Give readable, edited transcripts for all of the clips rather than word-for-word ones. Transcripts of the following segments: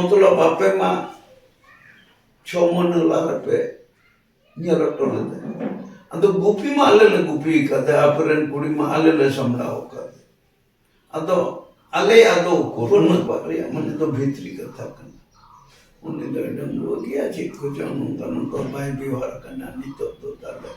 मतलब आपे मा छोमन लार पे nyerotol itu. Atau gupi ma ale le gupi kata aperen kuri ma ale le samdao kata. Atau ale ado kurun pak ya mana tu bhitri kata kan. Unni dalam dua dia cik kucang nungkan nungkan bayi biwar kan ani tu tala.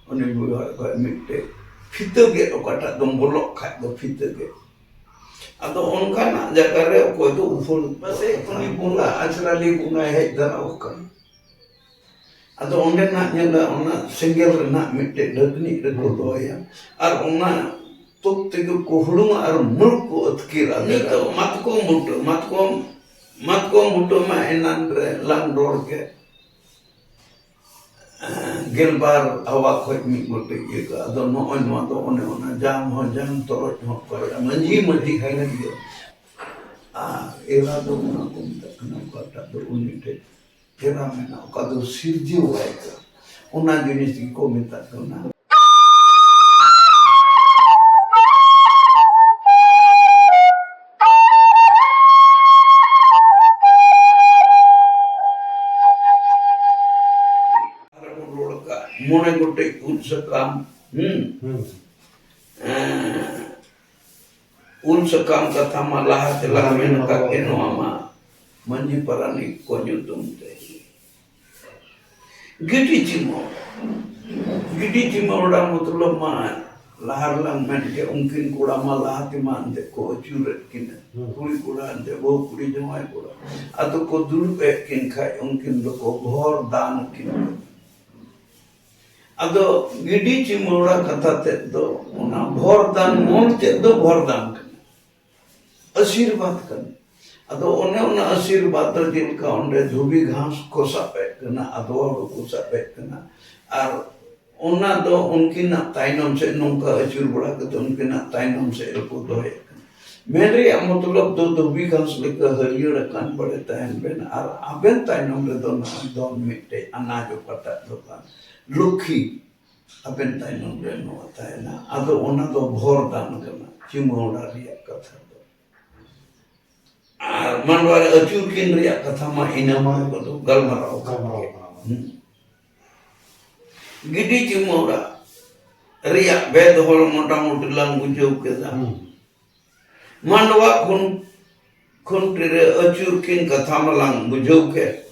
Unni biwar kau mitte. Fita ge kata dong bolok kat do fita ge. Atau onkan nak jakare kau itu uful. Pasal unni bunga asrali bunga hek darau kan. Atau onde nak nyala ona single nak mitte dagni reko doya ar ona tok tege ko hulung ar mulk ko atkira ni to matko mutto ma enandre landor ke gelbar awa ko mi gote ye ka ado no on ma to ona jam torot ho ko manji khai na dia era do na ko takna ko ta do unite kira mena kado sirji waika una jenis ko minta kena mone gote unsakam unsakam kata malah telah menakak enoma manji parani konyutum te gidi cimo udah मतलब मान lahar lang man ke mungkin kura malah timan de ko curet kina kuri kura ande bo kuri jomai kura atau ko dulu kin khai mungkin do ko bhor dan kin ado gidi cimo udah kata te do ona bhor dan mon te do bhor dan kan आशीर्वाद kan ado ona आशीर्वाद दिन का onde धोबी घास को सापे कना अदो को सापे कना और ona do उनकी ना ताइनम से नौका अचूर बड़ा के तो उनकी ना ताइनम से को दोहे मेरे मतलब दो धोबी घास लेकर हरियर कान बड़े ताइन बेन और अबेन ताइनम ले दो मिटे अनाज पता दो का लुखी अबेन ताइनम ले नो आता है ना अदो ona do भोर दान करना चिमोड़ा रिया कथा manwara acurkin riak kata ma inama ko galmarau gidi cimora riak bed hol mota lang bujau keda manwa kun tire acurkin kata malang bujau ke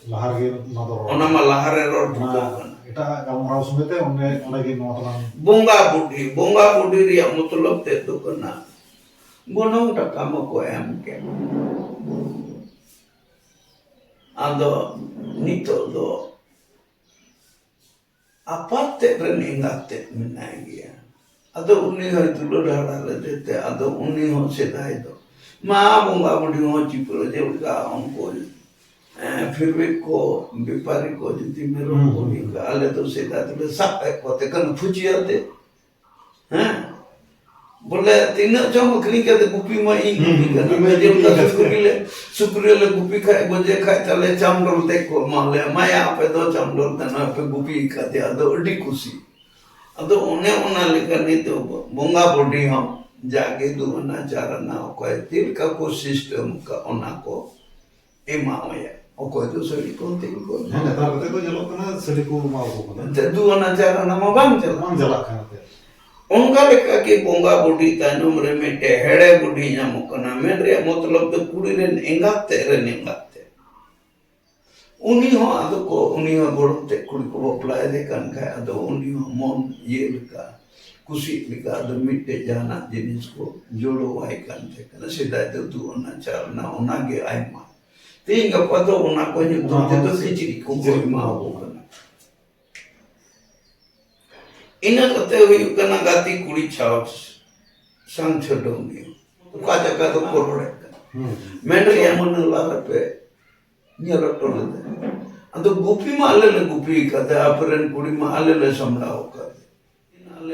ona ma lahare ror bukan eta galmarau sumete one gi notolang bonga budi riak mutulab te to kana gonong ta kama ko em ke ado nito do aparte reningate menagi ado uni ho tulo dara le dete ado uni ho sedai do ma bonga budi ho chipro je ka onko फिर भी को व्यापारी को जितनी मेरे को नहीं आले तो सेदा तो सब एक होते कन फुचिया दे हैं बोले तीन जम करी के गुपी में इन गुपी का मैं जब तक सुकुरीले गुपी खाए बजे खाए चले चामडोल ते को माले माया पे दो चामडोल तना पे गुपी का दे अदो अडी खुशी अदो ओने ओना लेकनी तो बोंगा बॉडी हम जाके दुना चारना को तिल का को सिस्टम का ओना को एमा होया ओको तो सड़ी को तिल को ना तार तो जलो कना सड़ी को मा को ते दुना चारना मा बाम चला खाते उनका लेका के बोंगा बुढ़ी तानुम रे मेटे हेड़े बुढ़ी जामुकना मेन रे मतलब तो कुड़ी रे एंगाते उनी हो आदो को उनी हो गोड़ते कुड़ी को बपलाए दे कान खाए आदो उनी हो मन ये लेका कुसी लेका आदो मिटे जाना जिनिस को जोड़ो वाई कान थे कना सीधा तो तू ओना चारना ओना गे आइमा तीन का पतो ओना को नि तो सिचिरी को कोई मा हो कना ina kate hui kana gati kuri chaos sang chodongi uka jaka to korore mendri amon la pe nyerotol de ado gupi ma ale gupi kata aperen kuri ma ale samdao kata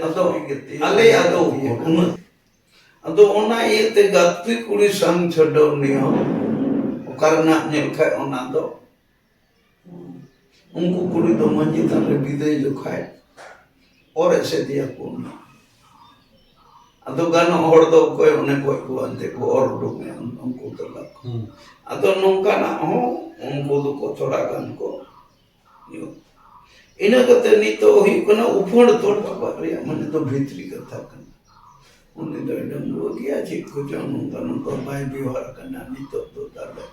ado ado ona yete gati kuri sang chodongi ho karena nyel khai ona do unku kuri do manji tan le bidai jo khai और ऐसे दिया कौन ado gano hor do koy one koy ko ante ko or do me unku talak ado nongka na ho unku do ko thoda gan ko ina kate nito hi kana upod tod baba re mane to bhitri katha kan unni do dang gya chik ko janu kan ko bai bihar kana nito to tale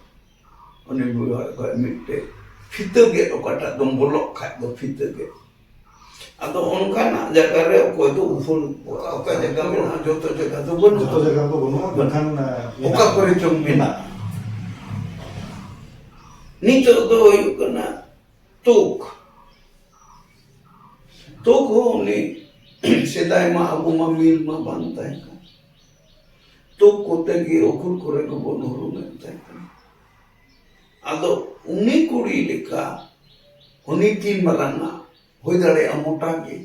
unni bihar ko mitte phitege okata dom bolok kha do phitege ado onkana jaga re ko do uful oka jaga mena joto jaga do bon joto jaga ko bono bahkan oka kore chong mena nito do yu kana tuk ho ni sedai ma abu ma mil ma bantai kan tuk ko tegi okur kore ko bono ru mentai kan ado uni kuri leka uni tin marana hoi daᱲᱮᱭᱟᱜᱼᱟ ᱢᱚᱴᱟ ᱜᱮ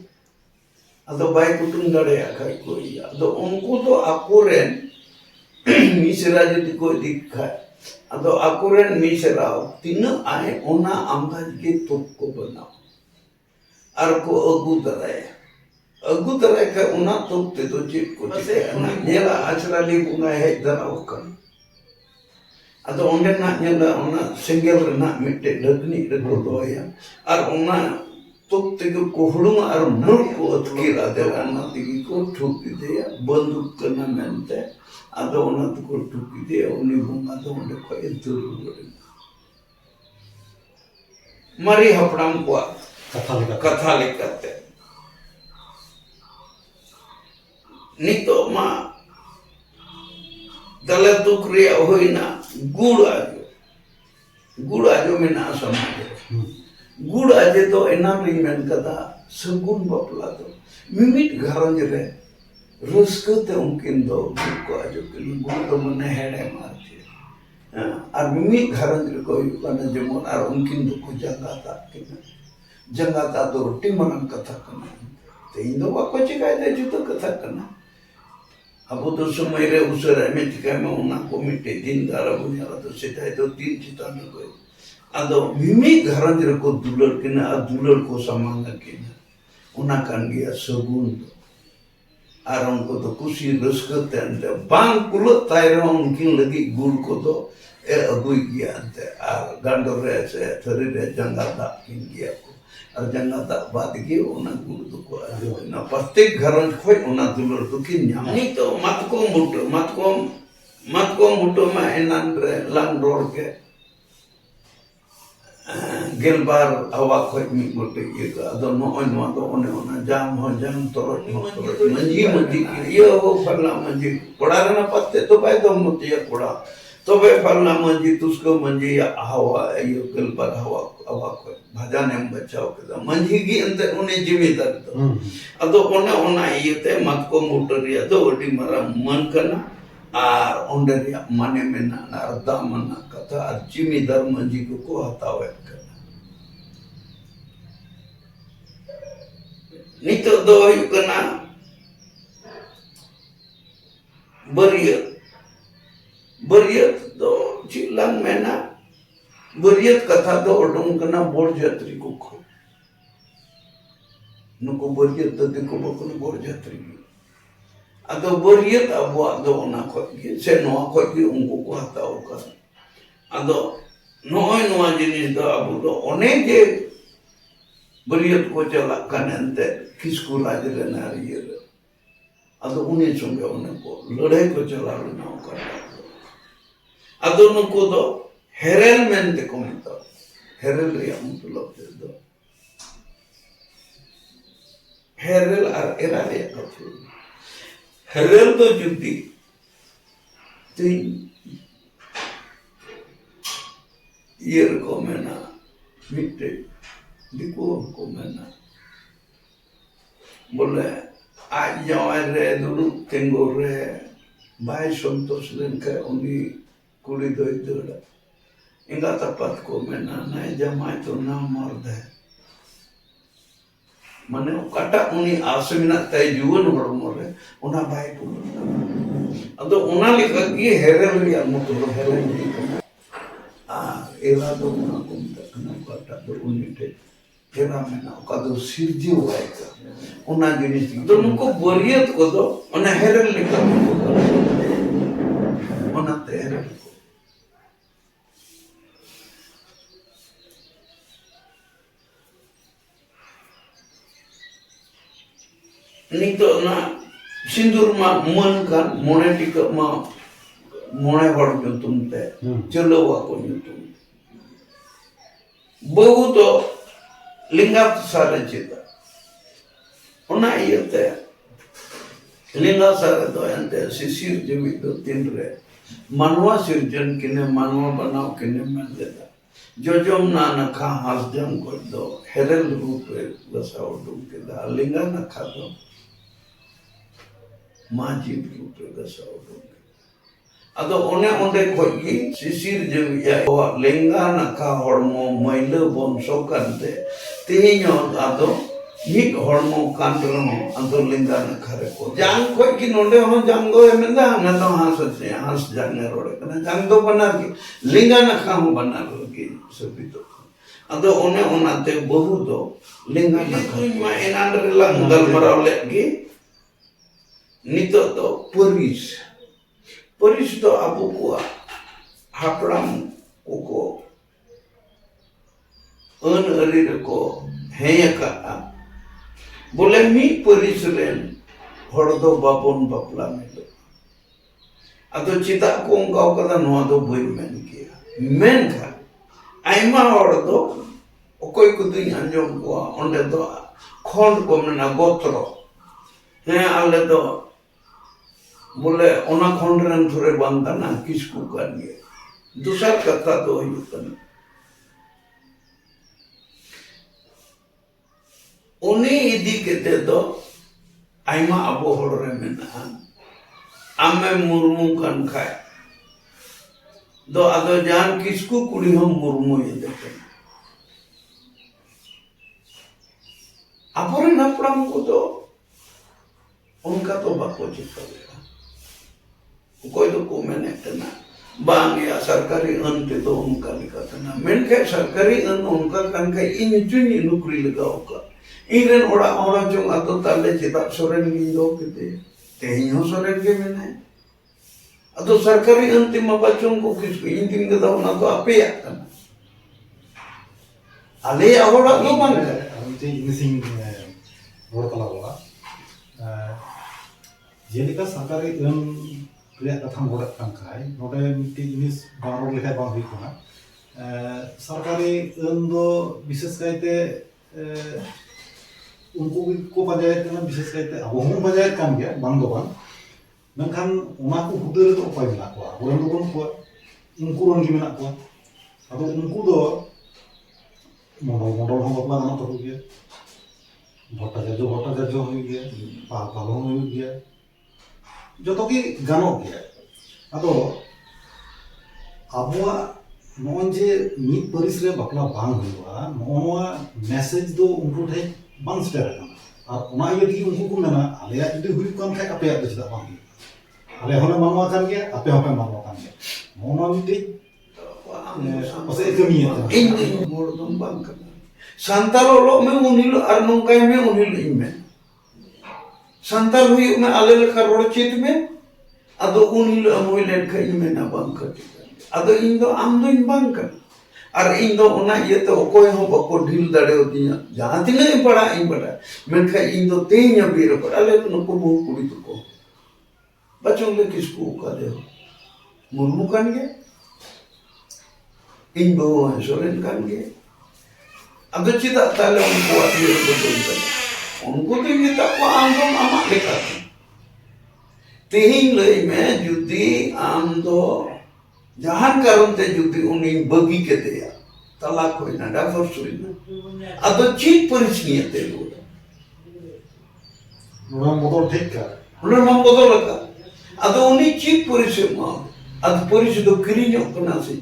ᱟᱫᱚ ᱵᱟᱭ ᱠᱩᱴᱩᱝ ᱫᱟᱲᱮᱭᱟᱜ ᱠᱷᱟᱡ ᱠᱚ ᱤᱭᱟᱹ ᱟᱫᱚ ᱩᱱᱠᱩ ᱫᱚ ᱟᱠᱚᱨᱮᱱ ᱢᱤᱥᱨᱟ ᱡᱩᱫᱤ ᱠᱚ ᱤᱫᱤ ᱠᱷᱟᱡ ᱟᱫᱚ ᱟᱠᱚᱨᱮᱱ ᱢᱤᱥᱨᱟ ᱛᱤᱱᱟᱹᱜ ᱟᱭ ᱚᱱᱟ ᱟᱢᱫᱟᱡ ᱜᱮ ᱛᱩᱯ ᱠᱚ ᱵᱮᱱᱟᱣᱟ ᱟᱨ ᱠᱚ ᱟᱹᱜᱩ ᱫᱟᱨᱟᱭ ᱠᱷᱟᱡ ᱚᱱᱟ ᱛᱩᱯ ᱛᱮᱫᱚ ᱪᱮᱫ ᱠᱚ ᱪᱤᱠᱟᱹᱭᱟ ᱧᱮᱞᱟ ᱟᱪᱨᱟᱞᱤ ᱵᱚᱸᱜᱟᱭ ᱦᱮᱡ ᱫᱟᱨᱟᱣ ᱟᱠᱟᱱᱟ ᱟᱫᱚ ᱚᱸᱰᱮᱱᱟᱜ ᱧᱮᱞᱟ ᱚᱱᱟ ᱥᱮᱸᱜᱮᱞ ᱨᱮᱱᱟᱜ ᱢᱤᱫᱴᱮᱡ ᱰᱷᱟᱠᱱᱤ ᱨᱮᱠᱚ ᱫᱚᱦᱚᱭᱟ ᱟᱨ ᱚᱱᱟ tuk tega ko hulung ar mur ko atkir adela na tigi ko thuk ideya banduk kana mente ado ona ko thuk ideya uni bunga do onde ko entur mari hapram ko katha lekate nito ma dala tuk riya hoina gud ajo mena samaj गुड़ आजे तो एना नहीं main कदा सगुन बापला तो मिमिट घरंज रे रस्कते उनकिन दो गुड़ को आजो के गुड़ तो मने हेड़े मारते और मिमिट घरंज रे को युकाना जमोन और उनकिन दो को जंगाता तो रोटी मनन कथा कना ते इन दो बाको चिकाय दे जुतो कथा कना अब तो समय रे उसरे में चिकाय में उना को मिटे दिन दारा बुनिया तो सेटाय तो तीन चिता न कोई ado mimi gharanj reko dular kena ar dular ko samanga kena una kan dia sagun aron ko to kusi raska tende bang kulo tairon kin lagi gul ko to agui gya ante ar gandor re se thari re jangata kin gya ko ar jangata bad ge una gul to ko na pratek gharanj khoi una dular to kin nyam ni to matkom buto ma enan re lang ror ke gelbar awak khoi mi bote ye ka ado no do ona jam ho jam torot manji ye ho farla manji koda na patte to bai do muti ya koda to be farla manji tusko manji ya hawa ye gelbar hawa awak khoi bhajan em bachao ke manji gi ante une jimedar to ado ona ye te mat ko motor ya do odi mara man kana ar onde ya mane mena ar damana kata ar jimedar manji ko hatawe nito do yu kana bariat do chilang mena bariat katha do odong kana bor jatri ko kho nuko bariat do ko bokon bor jatri ado bariat abo do ona ko se no ko ki unko ko hataw ka ado noy jinis do abu do one je bariat ko chalak kanante किसको राज लेना रही है अदो उन्हें चुंगे उन्हें को लड़ाई को चला लेना कर अदो नुको दो हेरेल में ते कोमेंटो हेरेल रिया मतलब ते दो हेरेल और एरा रिया कथु हेरेल तो जुदी तीन ईयर को मेना मिटे दिको को मेना बोले आज जवान रे दुरु तेंगो रे बाय संतोष लेनके उनी कुड़ी दोई दोड़ा इंगा तपत को मेना नाय जमाय तो ना मर दे माने काटा उनी आसमिना तय जुवन हड़मो रे उना बाय को अदो उना लिखा की हेरेल रिया मतलब हेरेल आ एला दो उना को तकना काटा दो उनी टे फेरा मेना ओका दो सिरजियो वायका ओना जिनिस तो नुको बरियत को दो ओना हेरल लेका ओना ते हेरल को नितो ना सिंदूर मा मन kan मोने टिका मा मोने हड़ nyutum te चलो को nyutum बहु तो लिंगात सारे चिता ओना इयते लिंगा सारे तो अंते सिसिर जमी तो तीन रे मानवा सिर्जन किने मानवा बनाओ किने मन देता जोजम ना नखा हास जम को दो हेरल रूप बसाओ डूम के दा लिंगा नखा दो माजीब रूप बसाओ डूम अदो ओने ओंदे खोगी सिसिर जमी लिंगा नखा हड़मो मैल बंशो करते तेहिño अदो मिक हड़मो कांटरो अदो लिंगा नखा रे को जांग खोगी नोंडे हो जांग दो एमेंदा ना तो हांस जांगे रोडे कना जांग दो बना के लिंगा नखा हो बना के सभी तो अदो ओने ओनाते बहु दो लिंगा नखा मा एनांड रे लंगल मरावले के नितो तो परिस परिस तो अबु को हापराम को अन अरी को हेयका बोले मी परिस रेन हड़ दो बाबन बापला मिलो अदो चिता को उनका कदा नोआ दो बई मेन किया मेन खा आइमा हड़ दो ओकोय कुदुई अंजम को ओंडे दो खंड को मेना गोत्रो हे आले दो बोले ओना खंड रन थोड़े बनता ना किसको करिए दूसरा कथा तो हुई उन्हीं इदी केते दो आइमा अबो हड़ रे मेना आमे मुर्मू कन खाए दो अदो जान किसको कुड़ी हम मुर्मू ये देते अपोरे नपड़ाम को तो उनका तो बाको चिपका गया कोई तो को मैंने तना बांग या सरकारी अंते तो उनका लिखा तना मैंने कहा सरकारी अन उनका कन का इन चुनी नुकरी लगाओ का इन्हें ओड़ा जो आतो ताले चिता सोरेन गिंदो किते तेहियो सोरेन के मैंने अतो सरकारी अंतिम बच्चों को किसको इन दिन के दाव ना तो आपे या तना आले ओड़ा तो मान का अमिते इनसिंग रोड तला बोला जेलिका सरकारी अन रिया कथा मोड़ कान खाय नोडे मिट्टी जिनिस बारो लेखा बां हुई कोना सरकारी अन दो विशेष कायते उनको को पंचायत में विशेष कायते अब हम पंचायत काम गया बांग दो बांग मेनखान ओना को हुदर तो उपाय मेना को बोलन दो को उनको रन की मेना को अब उनको दो मोडल हम बपला ना तो गया भट्टाचार्य हुई गया पालो हुई गया जो तो की गानो गया अदो अबुआ नॉन जे मीट परिस रे बपला बांग हुआ नोआ मैसेज दो उनको थे बांग स्टेर करना और ओना यदि उनको को मेना आले जदि हुई कान खाय आपे आप चदा बांग आले होने मानवा कान गया आपे होपे मानवा कान गया नोना मिटे पसे कमिया इन मोड़ दम बांग करना संताल लो में उनिलो और नोंकाय में उनिलो इनमें संताल हुई में आले लेखा रोड चित में अदो उनिलो अमोय लेखा इमें ना बांग करती अदो इन दो आम दो इन बांग कर और इन दो ओना ये तो कोई हो बको ढील दड़े होती है जहां तिने पड़ा इन बड़ा मेनखा इन दो तेया बीर पर आले नको बहु कुड़ी तो को बच्चों ले किसको का दे मुर्मू कान गया इन दो सोरेन कान गया अब चिता ताले उनको अतिर को उनको तो ये तक आंदोलन आमा लेखा तेहिं लई में जुदी आम दो जहां कारण ते जुदी उनी बगी के दिया तलाक होई ना डाइवोर्स होई ना अदो चीज परिस्थिति ते लो नोना मोदल ठीक का उन्हें हम बदल का अदो उनी चीज परिस्थिति मा अद परिस्थिति तो किरिño कना से